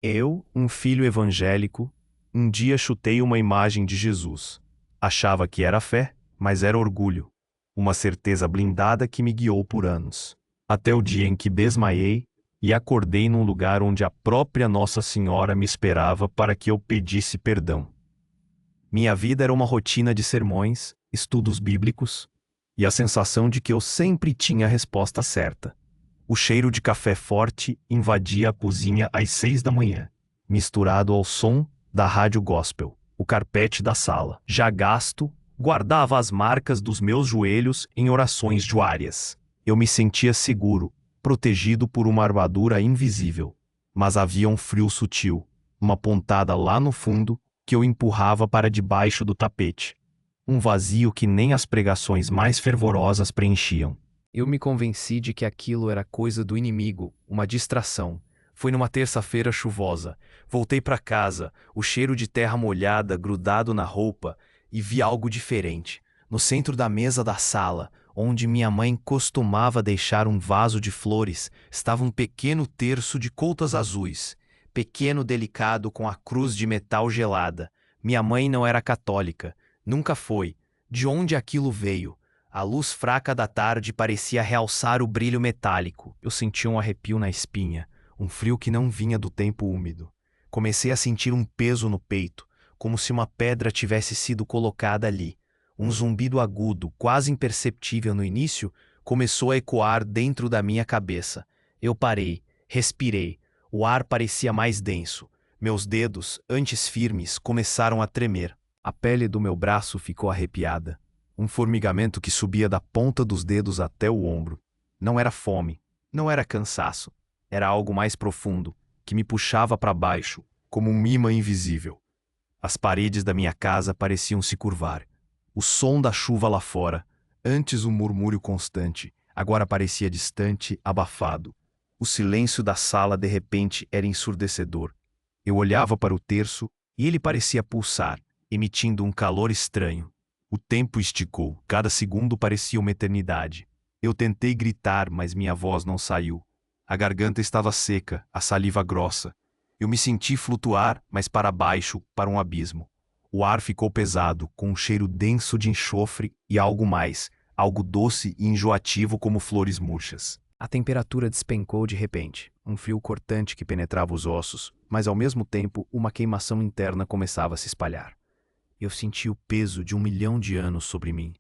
Eu, um filho evangélico, um dia chutei uma imagem de Jesus. Achava que era fé, mas era orgulho. Uma certeza blindada que me guiou por anos. Até o dia em que desmaiei e acordei num lugar onde a própria Nossa Senhora me esperava para que eu pedisse perdão. Minha vida era uma rotina de sermões, estudos bíblicos e a sensação de que eu sempre tinha a resposta certa. O cheiro de café forte invadia a cozinha às 6 da manhã, misturado ao som da rádio gospel. O carpete da sala, já gasto, guardava as marcas dos meus joelhos em orações diárias. Eu me sentia seguro, protegido por uma armadura invisível. Mas havia um frio sutil, uma pontada lá no fundo, que eu empurrava para debaixo do tapete. Um vazio que nem as pregações mais fervorosas preenchiam. Eu me convenci de que aquilo era coisa do inimigo, uma distração. Foi numa terça-feira chuvosa. Voltei para casa, o cheiro de terra molhada grudado na roupa, e vi algo diferente. No centro da mesa da sala, onde minha mãe costumava deixar um vaso de flores, estava um pequeno terço de coutas azuis. Pequeno, delicado, com a cruz de metal gelada. Minha mãe não era católica. Nunca foi. De onde aquilo veio? A luz fraca da tarde parecia realçar o brilho metálico. Eu senti um arrepio na espinha, um frio que não vinha do tempo úmido. Comecei a sentir um peso no peito, como se uma pedra tivesse sido colocada ali. Um zumbido agudo, quase imperceptível no início, começou a ecoar dentro da minha cabeça. Eu parei, respirei. O ar parecia mais denso. Meus dedos, antes firmes, começaram a tremer. A pele do meu braço ficou arrepiada. Um formigamento que subia da ponta dos dedos até o ombro. Não era fome, não era cansaço. Era algo mais profundo, que me puxava para baixo, como um imã invisível. As paredes da minha casa pareciam se curvar. O som da chuva lá fora, antes um murmúrio constante, agora parecia distante, abafado. O silêncio da sala de repente era ensurdecedor. Eu olhava para o terço e ele parecia pulsar, emitindo um calor estranho. O tempo esticou, cada segundo parecia uma eternidade. Eu tentei gritar, mas minha voz não saiu. A garganta estava seca, a saliva grossa. Eu me senti flutuar, mas para baixo, para um abismo. O ar ficou pesado, com um cheiro denso de enxofre e algo mais, algo doce e enjoativo como flores murchas. A temperatura despencou de repente, um frio cortante que penetrava os ossos, mas ao mesmo tempo uma queimação interna começava a se espalhar. Eu senti o peso de 1 milhão de anos sobre mim.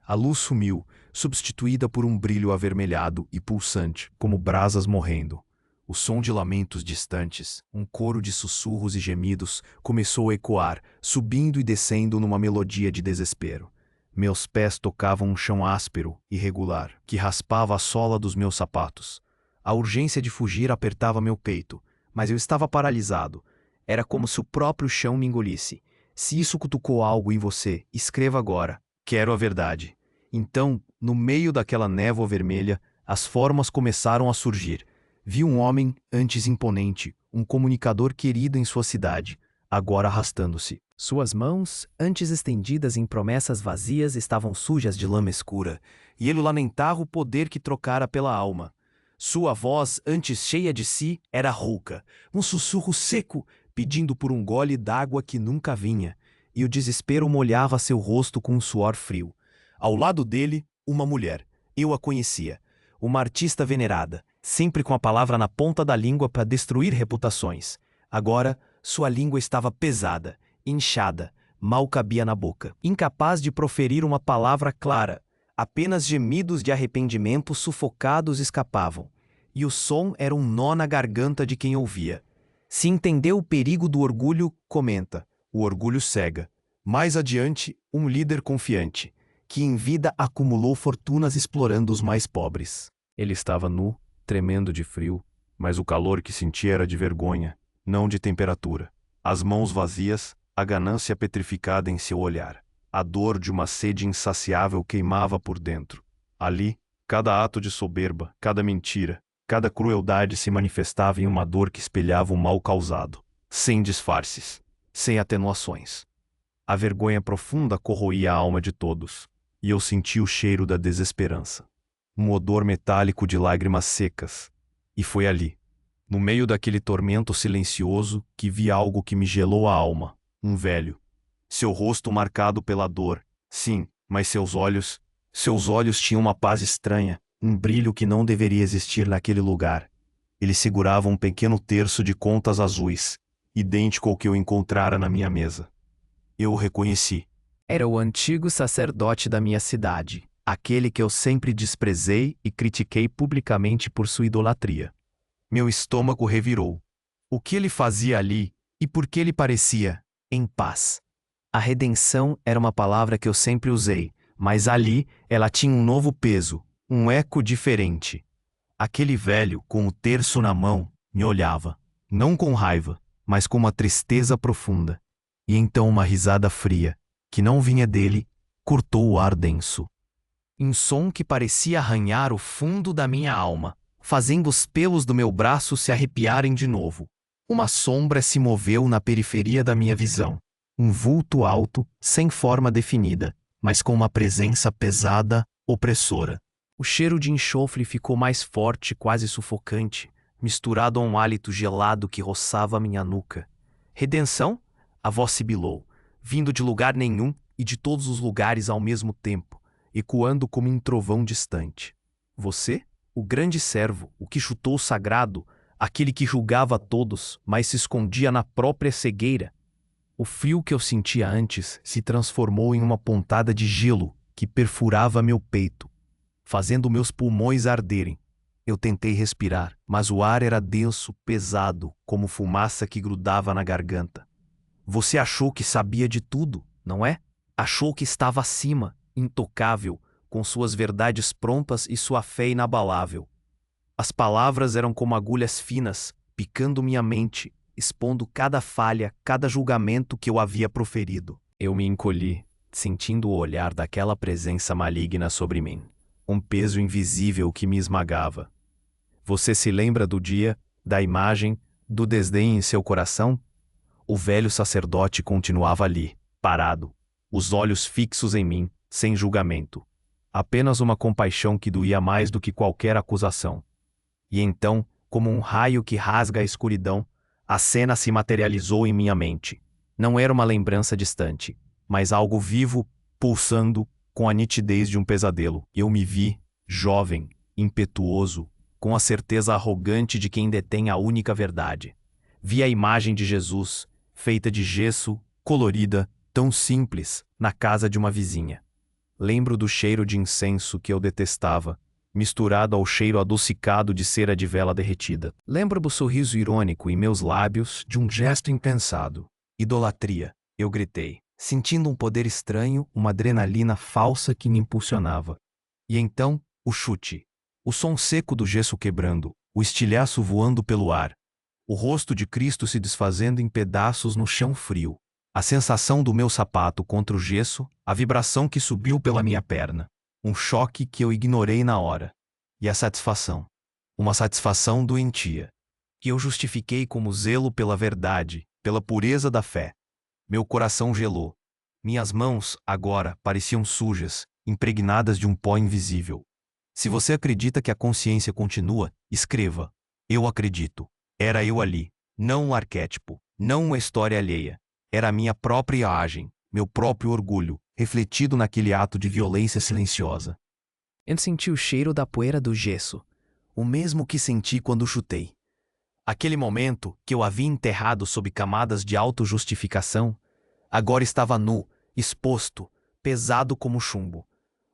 A luz sumiu, substituída por um brilho avermelhado e pulsante, como brasas morrendo. O som de lamentos distantes, um coro de sussurros e gemidos, começou a ecoar, subindo e descendo numa melodia de desespero. Meus pés tocavam um chão áspero, irregular, que raspava a sola dos meus sapatos. A urgência de fugir apertava meu peito, mas eu estava paralisado. Era como se o próprio chão me engolisse. Se isso cutucou algo em você, escreva agora. Quero a verdade. Então, no meio daquela névoa vermelha, as formas começaram a surgir. Vi um homem, antes imponente, um comunicador querido em sua cidade, agora arrastando-se. Suas mãos, antes estendidas em promessas vazias, estavam sujas de lama escura, e ele lamentava o poder que trocara pela alma. Sua voz, antes cheia de si, era rouca, um sussurro seco, pedindo por um gole d'água que nunca vinha, e o desespero molhava seu rosto com um suor frio. Ao lado dele, uma mulher. Eu a conhecia. Uma artista venerada, sempre com a palavra na ponta da língua para destruir reputações. Agora, sua língua estava pesada, inchada, mal cabia na boca. Incapaz de proferir uma palavra clara, apenas gemidos de arrependimento sufocados escapavam. E o som era um nó na garganta de quem ouvia. Se entendeu o perigo do orgulho, comenta. O orgulho cega. Mais adiante, um líder confiante, que em vida acumulou fortunas explorando os mais pobres. Ele estava nu, tremendo de frio, mas o calor que sentia era de vergonha, não de temperatura. As mãos vazias, a ganância petrificada em seu olhar. A dor de uma sede insaciável queimava por dentro. Ali, cada ato de soberba, cada mentira, cada crueldade se manifestava em uma dor que espelhava o mal causado, sem disfarces, sem atenuações. A vergonha profunda corroía a alma de todos, e eu senti o cheiro da desesperança. Um odor metálico de lágrimas secas. E foi ali, No meio daquele tormento silencioso, que vi algo que me gelou a alma. Um velho. Seu rosto marcado pela dor. Sim, mas seus olhos tinham uma paz estranha, um brilho que não deveria existir naquele lugar. Ele segurava um pequeno terço de contas azuis, idêntico ao que eu encontrara na minha mesa. Eu o reconheci. Era o antigo sacerdote da minha cidade, aquele que eu sempre desprezei e critiquei publicamente por sua idolatria. Meu estômago revirou. O que ele fazia ali, e por que ele parecia em paz? A redenção era uma palavra que eu sempre usei, mas ali ela tinha um novo peso, um eco diferente. Aquele velho, com o terço na mão, me olhava, não com raiva, mas com uma tristeza profunda. E então uma risada fria, que não vinha dele, cortou o ar denso. Um som que parecia arranhar o fundo da minha alma, fazendo os pelos do meu braço se arrepiarem de novo. Uma sombra se moveu na periferia da minha visão. Um vulto alto, sem forma definida, mas com uma presença pesada, opressora. O cheiro de enxofre ficou mais forte, quase sufocante, misturado a um hálito gelado que roçava minha nuca. Redenção? A voz sibilou, vindo de lugar nenhum e de todos os lugares ao mesmo tempo, ecoando como um trovão distante. Você? O grande servo, o que chutou o sagrado, aquele que julgava a todos, mas se escondia na própria cegueira. O frio que eu sentia antes se transformou em uma pontada de gelo que perfurava meu peito, fazendo meus pulmões arderem. Eu tentei respirar, mas o ar era denso, pesado, como fumaça que grudava na garganta. Você achou que sabia de tudo, não é? Achou que estava acima, intocável, com suas verdades prontas e sua fé inabalável. As palavras eram como agulhas finas, picando minha mente, expondo cada falha, cada julgamento que eu havia proferido. Eu me encolhi, sentindo o olhar daquela presença maligna sobre mim. Um peso invisível que me esmagava. Você se lembra do dia, da imagem, do desdém em seu coração? O velho sacerdote continuava ali, parado, os olhos fixos em mim, sem julgamento. Apenas uma compaixão que doía mais do que qualquer acusação. E então, como um raio que rasga a escuridão, a cena se materializou em minha mente. Não era uma lembrança distante, mas algo vivo, pulsando, com a nitidez de um pesadelo. Eu me vi, jovem, impetuoso, com a certeza arrogante de quem detém a única verdade. Vi a imagem de Jesus, feita de gesso, colorida, tão simples, na casa de uma vizinha. Lembro do cheiro de incenso que eu detestava, misturado ao cheiro adocicado de cera de vela derretida. Lembro do sorriso irônico em meus lábios, de um gesto impensado. Idolatria, eu gritei, sentindo um poder estranho, uma adrenalina falsa que me impulsionava. E então, o chute. O som seco do gesso quebrando, o estilhaço voando pelo ar. O rosto de Cristo se desfazendo em pedaços no chão frio. A sensação do meu sapato contra o gesso, a vibração que subiu pela minha perna. Um choque que eu ignorei na hora. E a satisfação. Uma satisfação doentia. Que eu justifiquei como zelo pela verdade, pela pureza da fé. Meu coração gelou. Minhas mãos, agora, pareciam sujas, impregnadas de um pó invisível. Se você acredita que a consciência continua, escreva. Eu acredito. Era eu ali. Não um arquétipo. Não uma história alheia. Era a minha própria imagem, meu próprio orgulho, refletido naquele ato de violência silenciosa. Eu senti o cheiro da poeira do gesso, o mesmo que senti quando chutei. Aquele momento que eu havia enterrado sob camadas de autojustificação, agora estava nu, exposto, pesado como chumbo.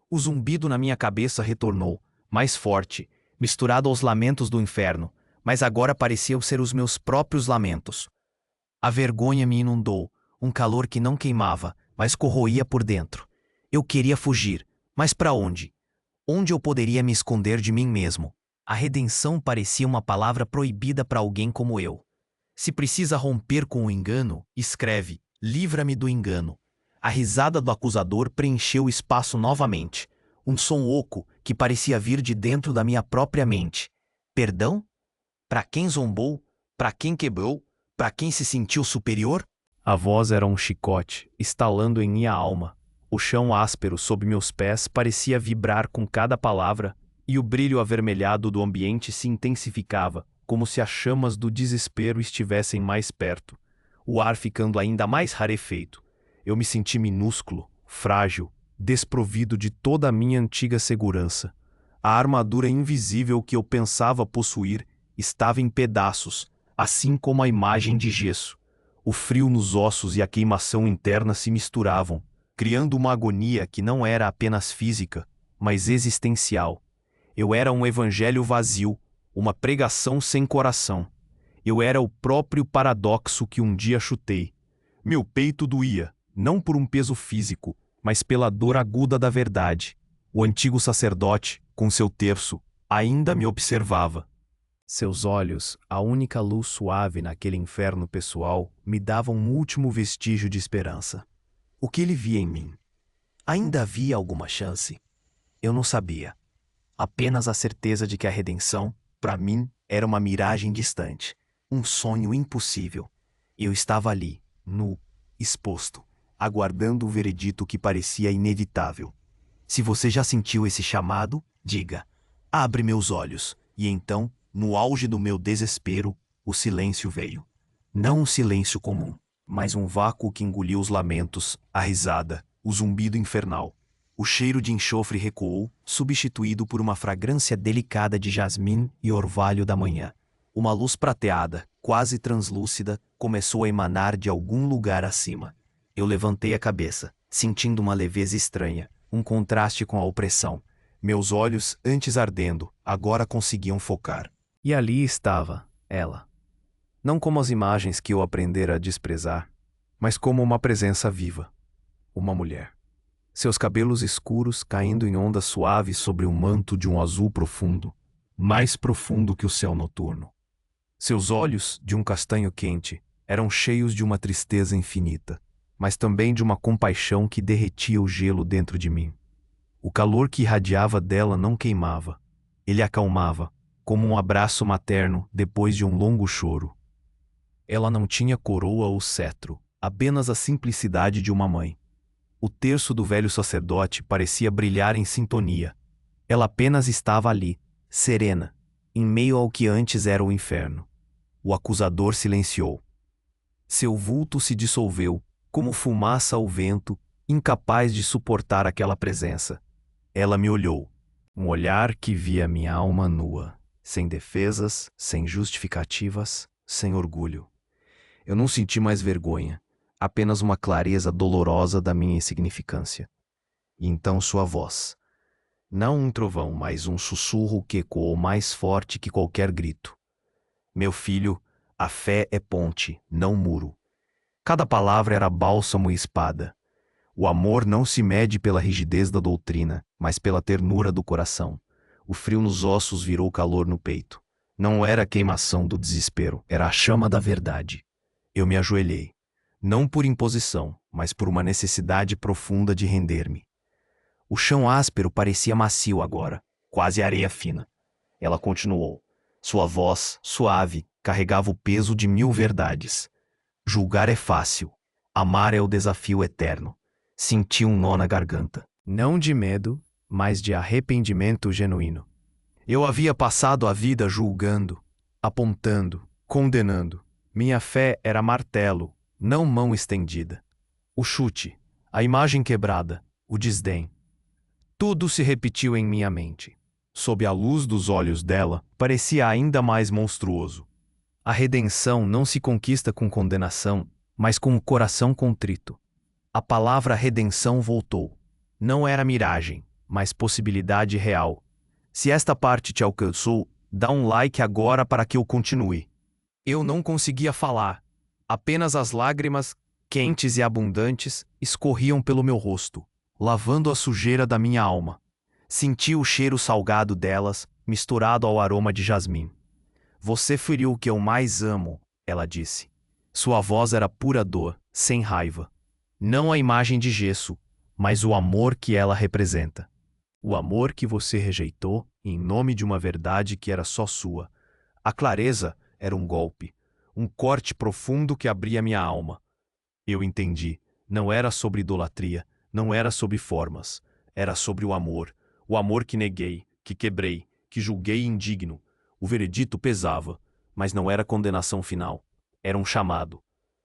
O zumbido na minha cabeça retornou, mais forte, misturado aos lamentos do inferno, mas agora pareciam ser os meus próprios lamentos. A vergonha me inundou, um calor que não queimava, mas corroía por dentro. Eu queria fugir, mas para onde? Onde eu poderia me esconder de mim mesmo? A redenção parecia uma palavra proibida para alguém como eu. Se precisa romper com o engano, escreve, livra-me do engano. A risada do acusador preencheu o espaço novamente. Um som oco que parecia vir de dentro da minha própria mente. Perdão? Para quem zombou? Para quem quebrou? Para quem se sentiu superior? A voz era um chicote, estalando em minha alma. O chão áspero sob meus pés parecia vibrar com cada palavra, e o brilho avermelhado do ambiente se intensificava, como se as chamas do desespero estivessem mais perto, o ar ficando ainda mais rarefeito. Eu me senti minúsculo, frágil, desprovido de toda a minha antiga segurança. A armadura invisível que eu pensava possuir estava em pedaços, assim como a imagem de gesso. O frio nos ossos e a queimação interna se misturavam, criando uma agonia que não era apenas física, mas existencial. Eu era um evangelho vazio, uma pregação sem coração. Eu era o próprio paradoxo que um dia chutei. Meu peito doía, não por um peso físico, mas pela dor aguda da verdade. O antigo sacerdote, com seu terço, ainda me observava. Seus olhos, a única luz suave naquele inferno pessoal, me davam um último vestígio de esperança. O que ele via em mim? Ainda havia alguma chance? Eu não sabia. Apenas a certeza de que a redenção, para mim, era uma miragem distante, um sonho impossível. Eu estava ali, nu, exposto, aguardando o veredito que parecia inevitável. Se você já sentiu esse chamado, diga: abre meus olhos. E então, no auge do meu desespero, o silêncio veio. Não um silêncio comum, mas um vácuo que engoliu os lamentos, a risada, o zumbido infernal. O cheiro de enxofre recuou, substituído por uma fragrância delicada de jasmim e orvalho da manhã. Uma luz prateada, quase translúcida, começou a emanar de algum lugar acima. Eu levantei a cabeça, sentindo uma leveza estranha, um contraste com a opressão. Meus olhos, antes ardendo, agora conseguiam focar. E ali estava, ela. Não como as imagens que eu aprendera a desprezar, mas como uma presença viva. Uma mulher. Seus cabelos escuros caindo em ondas suaves sobre o manto de um azul profundo, mais profundo que o céu noturno. Seus olhos, de um castanho quente, eram cheios de uma tristeza infinita, mas também de uma compaixão que derretia o gelo dentro de mim. O calor que irradiava dela não queimava. Ele acalmava, como um abraço materno depois de um longo choro. Ela não tinha coroa ou cetro, apenas a simplicidade de uma mãe. O terço do velho sacerdote parecia brilhar em sintonia. Ela apenas estava ali, serena, em meio ao que antes era o inferno. O acusador silenciou. Seu vulto se dissolveu, como fumaça ao vento, incapaz de suportar aquela presença. Ela me olhou. Um olhar que via minha alma nua, sem defesas, sem justificativas, sem orgulho. Eu não senti mais vergonha, apenas uma clareza dolorosa da minha insignificância. E então sua voz. Não um trovão, mas um sussurro que ecoou mais forte que qualquer grito. Meu filho, a fé é ponte, não muro. Cada palavra era bálsamo e espada. O amor não se mede pela rigidez da doutrina, mas pela ternura do coração. O frio nos ossos virou calor no peito. Não era a queimação do desespero, era a chama da verdade. Eu me ajoelhei. Não por imposição, mas por uma necessidade profunda de render-me. O chão áspero parecia macio agora, quase areia fina. Ela continuou. Sua voz, suave, carregava o peso de 1000 verdades. Julgar é fácil. Amar é o desafio eterno. Senti um nó na garganta. Não de medo, mas de arrependimento genuíno. Eu havia passado a vida julgando, apontando, condenando. Minha fé era martelo, não mão estendida. O chute, a imagem quebrada, o desdém. Tudo se repetiu em minha mente. Sob a luz dos olhos dela, parecia ainda mais monstruoso. A redenção não se conquista com condenação, mas com o coração contrito. A palavra redenção voltou. Não era miragem, mas possibilidade real. Se esta parte te alcançou, dá um like agora para que eu continue. Eu não conseguia falar. Apenas as lágrimas, quentes e abundantes, escorriam pelo meu rosto, lavando a sujeira da minha alma. Senti o cheiro salgado delas, misturado ao aroma de jasmim. Você feriu o que eu mais amo, ela disse. Sua voz era pura dor, sem raiva. Não a imagem de gesso, mas o amor que ela representa. O amor que você rejeitou em nome de uma verdade que era só sua. A clareza era um golpe, um corte profundo que abria minha alma. Eu entendi. Não era sobre idolatria, não era sobre formas. Era sobre o amor que neguei, que quebrei, que julguei indigno. O veredito pesava. Mas não era condenação final. Era um chamado.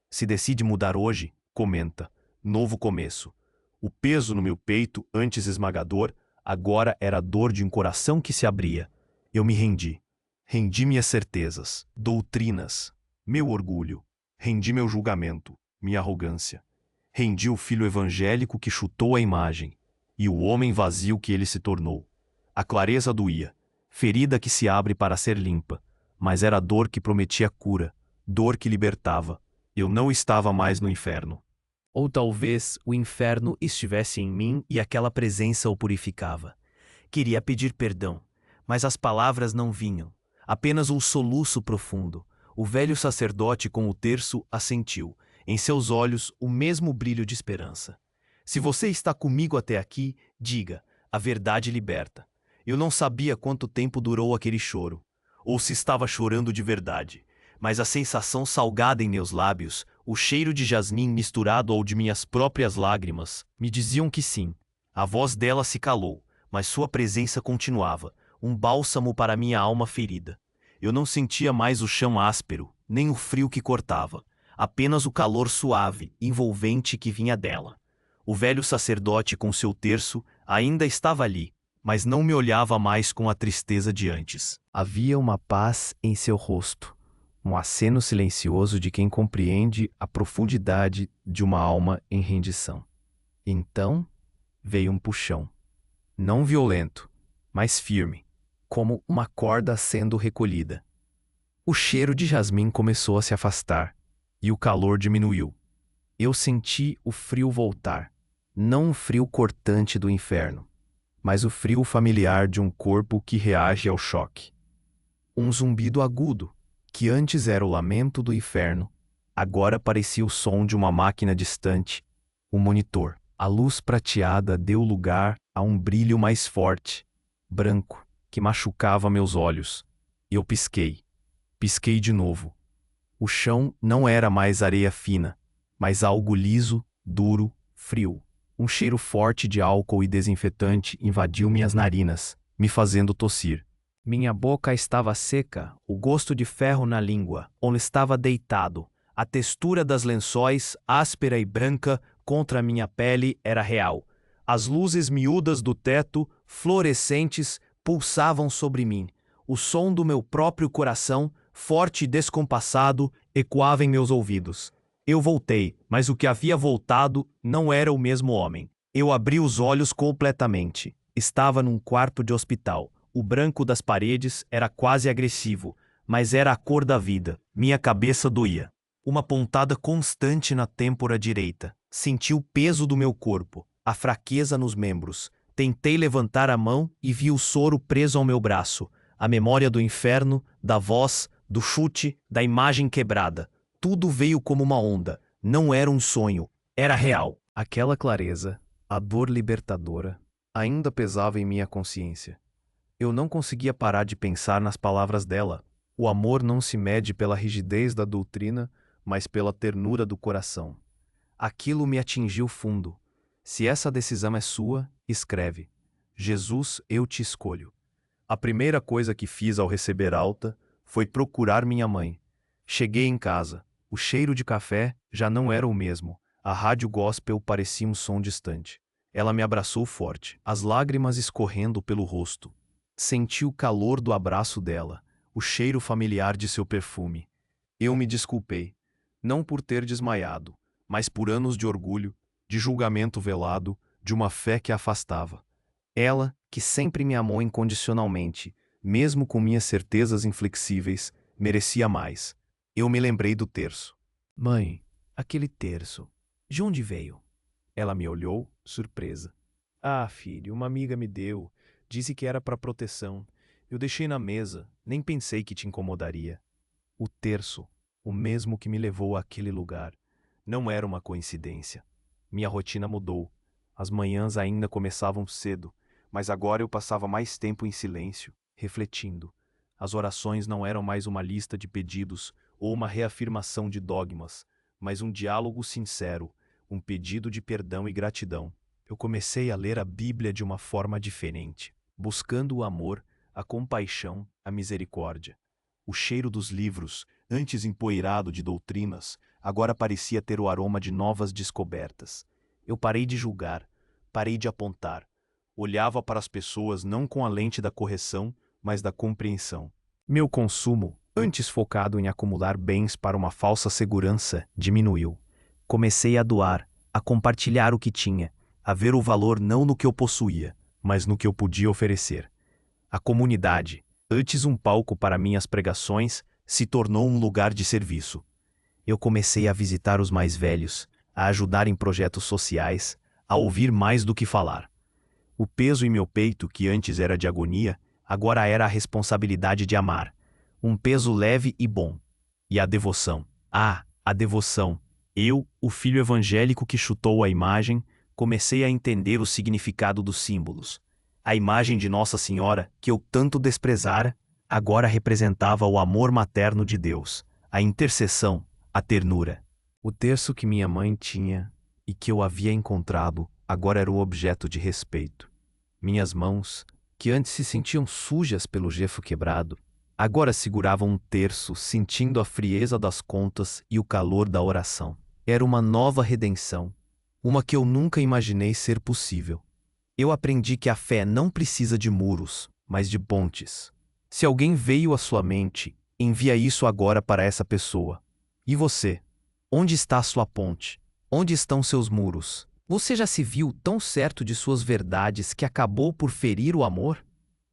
Se decide mudar hoje, comenta. Novo começo. O peso no meu peito, antes esmagador, agora era a dor de um coração que se abria. Eu me rendi. Rendi minhas certezas, doutrinas, meu orgulho. Rendi meu julgamento, minha arrogância. Rendi o filho evangélico que chutou a imagem, e o homem vazio que ele se tornou. A clareza doía, ferida que se abre para ser limpa, mas era dor que prometia cura, dor que libertava. Eu não estava mais no inferno. Ou talvez o inferno estivesse em mim e aquela presença o purificava. Queria pedir perdão, mas as palavras não vinham, apenas um soluço profundo. O velho sacerdote com o terço assentiu, em seus olhos o mesmo brilho de esperança. Se você está comigo até aqui, diga, a verdade liberta. Eu não sabia quanto tempo durou aquele choro, ou se estava chorando de verdade, mas a sensação salgada em meus lábios, o cheiro de jasmim misturado ao de minhas próprias lágrimas, me diziam que sim. A voz dela se calou, mas sua presença continuava, um bálsamo para minha alma ferida. Eu não sentia mais o chão áspero, nem o frio que cortava, apenas o calor suave, envolvente que vinha dela. O velho sacerdote com seu terço ainda estava ali, mas não me olhava mais com a tristeza de antes. Havia uma paz em seu rosto, um aceno silencioso de quem compreende a profundidade de uma alma em rendição. Então veio um puxão, não violento, mas firme, como uma corda sendo recolhida. O cheiro de jasmim começou a se afastar, e o calor diminuiu. Eu senti o frio voltar, não o frio cortante do inferno, mas o frio familiar de um corpo que reage ao choque. Um zumbido agudo, que antes era o lamento do inferno, agora parecia o som de uma máquina distante, um monitor. A luz prateada deu lugar a um brilho mais forte, branco, que machucava meus olhos. Eu pisquei. Pisquei de novo. O chão não era mais areia fina, mas algo liso, duro, frio. Um cheiro forte de álcool e desinfetante invadiu minhas narinas, me fazendo tossir. Minha boca estava seca, o gosto de ferro na língua, onde estava deitado. A textura das lençóis, áspera e branca, contra minha pele era real. As luzes miúdas do teto, fluorescentes, pulsavam sobre mim. O som do meu próprio coração, forte e descompassado, ecoava em meus ouvidos. Eu voltei, mas o que havia voltado não era o mesmo homem. Eu abri os olhos completamente. Estava num quarto de hospital. O branco das paredes era quase agressivo, mas era a cor da vida. Minha cabeça doía. Uma pontada constante na têmpora direita. Senti o peso do meu corpo, a fraqueza nos membros. Tentei levantar a mão e vi o soro preso ao meu braço. A memória do inferno, da voz, do chute, da imagem quebrada. Tudo veio como uma onda. Não era um sonho, era real. Aquela clareza, a dor libertadora, ainda pesava em minha consciência. Eu não conseguia parar de pensar nas palavras dela. O amor não se mede pela rigidez da doutrina, mas pela ternura do coração. Aquilo me atingiu fundo. Se essa decisão é sua, escreve. Jesus, eu te escolho. A primeira coisa que fiz ao receber alta foi procurar minha mãe. Cheguei em casa. O cheiro de café já não era o mesmo. A rádio gospel parecia um som distante. Ela me abraçou forte, as lágrimas escorrendo pelo rosto. Senti o calor do abraço dela, o cheiro familiar de seu perfume. Eu me desculpei, não por ter desmaiado, mas por anos de orgulho, de julgamento velado, de uma fé que a afastava. Ela, que sempre me amou incondicionalmente, mesmo com minhas certezas inflexíveis, merecia mais. Eu me lembrei do terço. Mãe, aquele terço, de onde veio? Ela me olhou, surpresa. Ah, filho, uma amiga me deu. Disse que era para proteção. Eu deixei na mesa, nem pensei que te incomodaria. O terço, o mesmo que me levou àquele lugar. Não era uma coincidência. Minha rotina mudou. As manhãs ainda começavam cedo, mas agora eu passava mais tempo em silêncio, refletindo. As orações não eram mais uma lista de pedidos ou uma reafirmação de dogmas, mas um diálogo sincero, um pedido de perdão e gratidão. Eu comecei a ler a Bíblia de uma forma diferente, buscando o amor, a compaixão, a misericórdia. O cheiro dos livros, antes empoeirado de doutrinas, agora parecia ter o aroma de novas descobertas. Eu parei de julgar, parei de apontar. Olhava para as pessoas não com a lente da correção, mas da compreensão. Meu consumo, antes focado em acumular bens para uma falsa segurança, diminuiu. Comecei a doar, a compartilhar o que tinha, a ver o valor não no que eu possuía, mas no que eu podia oferecer. A comunidade, antes um palco para minhas pregações, se tornou um lugar de serviço. Eu comecei a visitar os mais velhos, a ajudar em projetos sociais, a ouvir mais do que falar. O peso em meu peito, que antes era de agonia, agora era a responsabilidade de amar. Um peso leve e bom. E a devoção. Ah, a devoção. Eu, o filho evangélico que chutou a imagem, comecei a entender o significado dos símbolos. A imagem de Nossa Senhora, que eu tanto desprezara, agora representava o amor materno de Deus, a intercessão, a ternura. O terço que minha mãe tinha e que eu havia encontrado, agora era o objeto de respeito. Minhas mãos, que antes se sentiam sujas pelo gesso quebrado, agora seguravam um terço, sentindo a frieza das contas e o calor da oração. Era uma nova redenção, uma que eu nunca imaginei ser possível. Eu aprendi que a fé não precisa de muros, mas de pontes. Se alguém veio à sua mente, envia isso agora para essa pessoa. E você? Onde está a sua ponte? Onde estão seus muros? Você já se viu tão certo de suas verdades que acabou por ferir o amor?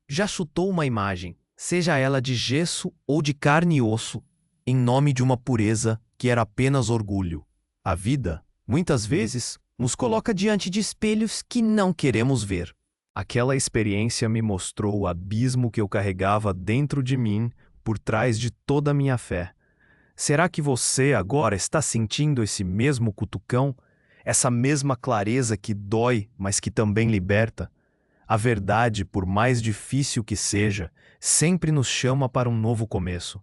Já chutou uma imagem, seja ela de gesso ou de carne e osso, em nome de uma pureza que era apenas orgulho? A vida, muitas vezes, nos coloca diante de espelhos que não queremos ver. Aquela experiência me mostrou o abismo que eu carregava dentro de mim, por trás de toda a minha fé. Será que você agora está sentindo esse mesmo cutucão? Essa mesma clareza que dói, mas que também liberta? A verdade, por mais difícil que seja, sempre nos chama para um novo começo.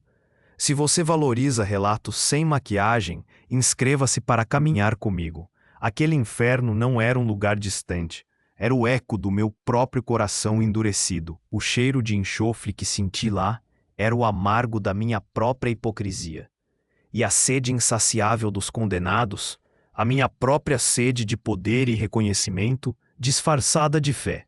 Se você valoriza relatos sem maquiagem, inscreva-se para caminhar comigo. Aquele inferno não era um lugar distante. Era o eco do meu próprio coração endurecido. O cheiro de enxofre que senti lá era o amargo da minha própria hipocrisia. E a sede insaciável dos condenados, a minha própria sede de poder e reconhecimento, disfarçada de fé.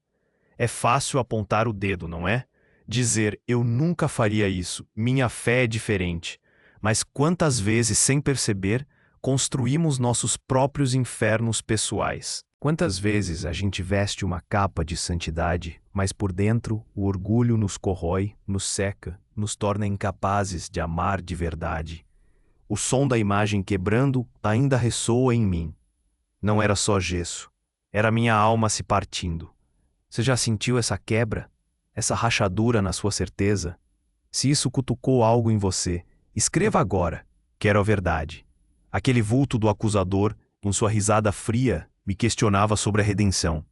É fácil apontar o dedo, não é? Dizer, eu nunca faria isso, minha fé é diferente. Mas quantas vezes, sem perceber, construímos nossos próprios infernos pessoais? Quantas vezes a gente veste uma capa de santidade, mas por dentro o orgulho nos corrói, nos seca, nos torna incapazes de amar de verdade? O som da imagem quebrando ainda ressoa em mim. Não era só gesso, era minha alma se partindo. Você já sentiu essa quebra? Essa rachadura na sua certeza? Se isso cutucou algo em você, escreva agora. Quero a verdade. Aquele vulto do acusador, com sua risada fria, me questionava sobre a redenção.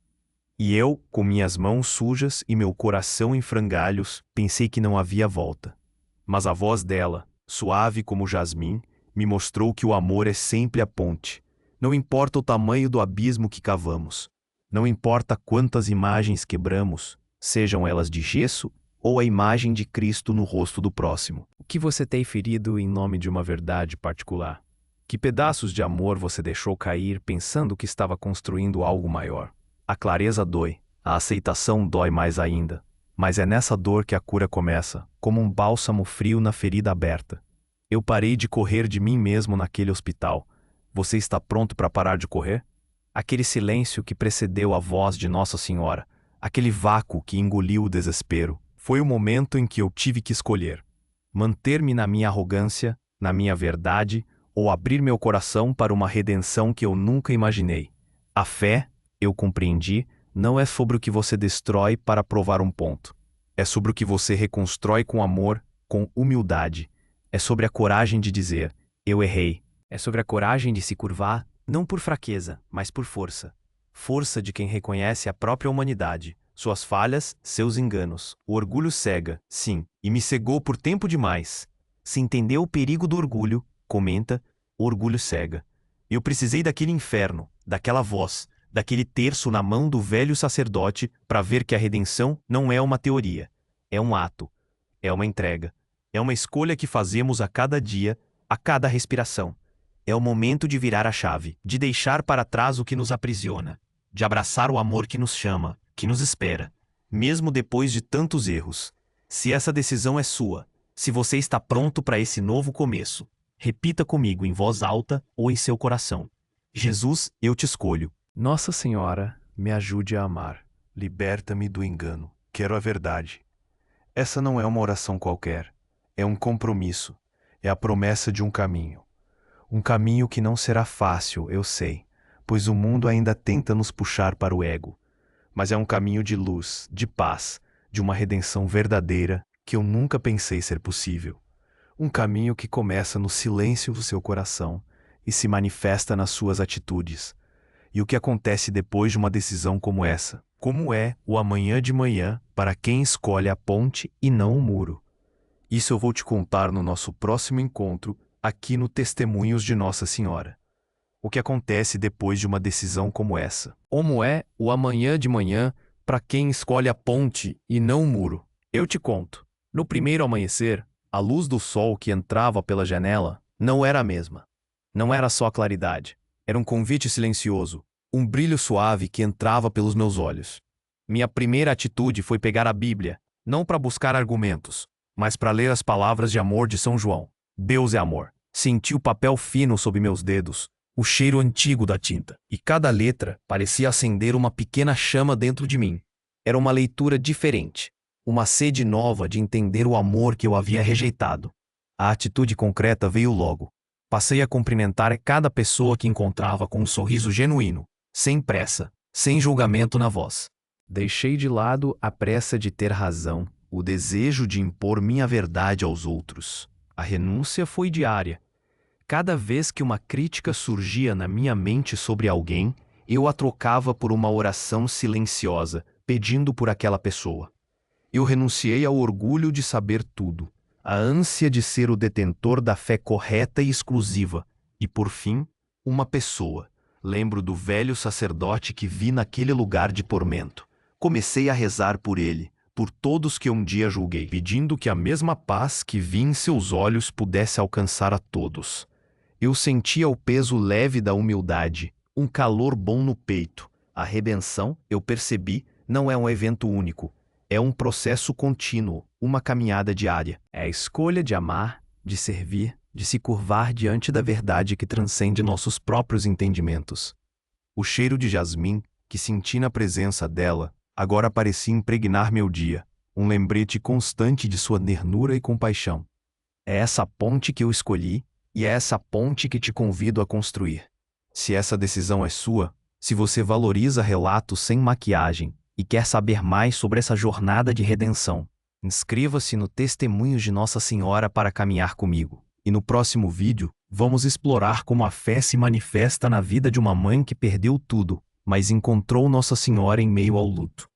E eu, com minhas mãos sujas e meu coração em frangalhos, pensei que não havia volta. Mas a voz dela, suave como jasmim, me mostrou que o amor é sempre a ponte. Não importa o tamanho do abismo que cavamos. Não importa quantas imagens quebramos, sejam elas de gesso ou a imagem de Cristo no rosto do próximo. O que você tem ferido em nome de uma verdade particular? Que pedaços de amor você deixou cair pensando que estava construindo algo maior? A clareza dói, a aceitação dói mais ainda. Mas é nessa dor que a cura começa, como um bálsamo frio na ferida aberta. Eu parei de correr de mim mesmo naquele hospital. Você está pronto para parar de correr? Aquele silêncio que precedeu a voz de Nossa Senhora, aquele vácuo que engoliu o desespero, foi o momento em que eu tive que escolher. Manter-me na minha arrogância, na minha verdade, ou abrir meu coração para uma redenção que eu nunca imaginei. A fé, eu compreendi, não é sobre o que você destrói para provar um ponto. É sobre o que você reconstrói com amor, com humildade. É sobre a coragem de dizer, eu errei. É sobre a coragem de se curvar, não por fraqueza, mas por força. Força de quem reconhece a própria humanidade, suas falhas, seus enganos. O orgulho cega, sim, e me cegou por tempo demais. Se entendeu o perigo do orgulho, comenta, o orgulho cega. Eu precisei daquele inferno, daquela voz, daquele terço na mão do velho sacerdote para ver que a redenção não é uma teoria. É um ato. É uma entrega. É uma escolha que fazemos a cada dia, a cada respiração. É o momento de virar a chave, de deixar para trás o que nos aprisiona, de abraçar o amor que nos chama, que nos espera, mesmo depois de tantos erros. Se essa decisão é sua, se você está pronto para esse novo começo, repita comigo em voz alta ou em seu coração: Jesus, eu te escolho. Nossa Senhora, me ajude a amar. Liberta-me do engano. Quero a verdade. Essa não é uma oração qualquer. É um compromisso. É a promessa de um caminho. Um caminho que não será fácil, eu sei, pois o mundo ainda tenta nos puxar para o ego. Mas é um caminho de luz, de paz, de uma redenção verdadeira que eu nunca pensei ser possível. Um caminho que começa no silêncio do seu coração e se manifesta nas suas atitudes. E o que acontece depois de uma decisão como essa? Como é o amanhã de manhã para quem escolhe a ponte e não o muro? Isso eu vou te contar no nosso próximo encontro, aqui no Testemunhos de Nossa Senhora. O que acontece depois de uma decisão como essa? Como é o amanhã de manhã para quem escolhe a ponte e não o muro? Eu te conto. No primeiro amanhecer, a luz do sol que entrava pela janela não era a mesma. Não era só claridade. Era um convite silencioso, um brilho suave que entrava pelos meus olhos. Minha primeira atitude foi pegar a Bíblia, não para buscar argumentos, mas para ler as palavras de amor de São João. Deus é amor. Senti o papel fino sob meus dedos, o cheiro antigo da tinta, e cada letra parecia acender uma pequena chama dentro de mim. Era uma leitura diferente, uma sede nova de entender o amor que eu havia rejeitado. A atitude concreta veio logo. Passei a cumprimentar cada pessoa que encontrava com um sorriso genuíno, sem pressa, sem julgamento na voz. Deixei de lado a pressa de ter razão, o desejo de impor minha verdade aos outros. A renúncia foi diária. Cada vez que uma crítica surgia na minha mente sobre alguém, eu a trocava por uma oração silenciosa, pedindo por aquela pessoa. Eu renunciei ao orgulho de saber tudo, à ânsia de ser o detentor da fé correta e exclusiva, e por fim, uma pessoa. Lembro do velho sacerdote que vi naquele lugar de tormento. Comecei a rezar por ele, por todos que um dia julguei, pedindo que a mesma paz que vi em seus olhos pudesse alcançar a todos. Eu sentia o peso leve da humildade, um calor bom no peito. A redenção, eu percebi, não é um evento único. É um processo contínuo, uma caminhada diária. É a escolha de amar, de servir, de se curvar diante da verdade que transcende nossos próprios entendimentos. O cheiro de jasmim, que senti na presença dela, agora parecia impregnar meu dia, um lembrete constante de sua ternura e compaixão. É essa ponte que eu escolhi, e é essa ponte que te convido a construir. Se essa decisão é sua, se você valoriza relatos sem maquiagem e quer saber mais sobre essa jornada de redenção, inscreva-se no Testemunhos de Nossa Senhora para caminhar comigo. E no próximo vídeo, vamos explorar como a fé se manifesta na vida de uma mãe que perdeu tudo, mas encontrou Nossa Senhora em meio ao luto.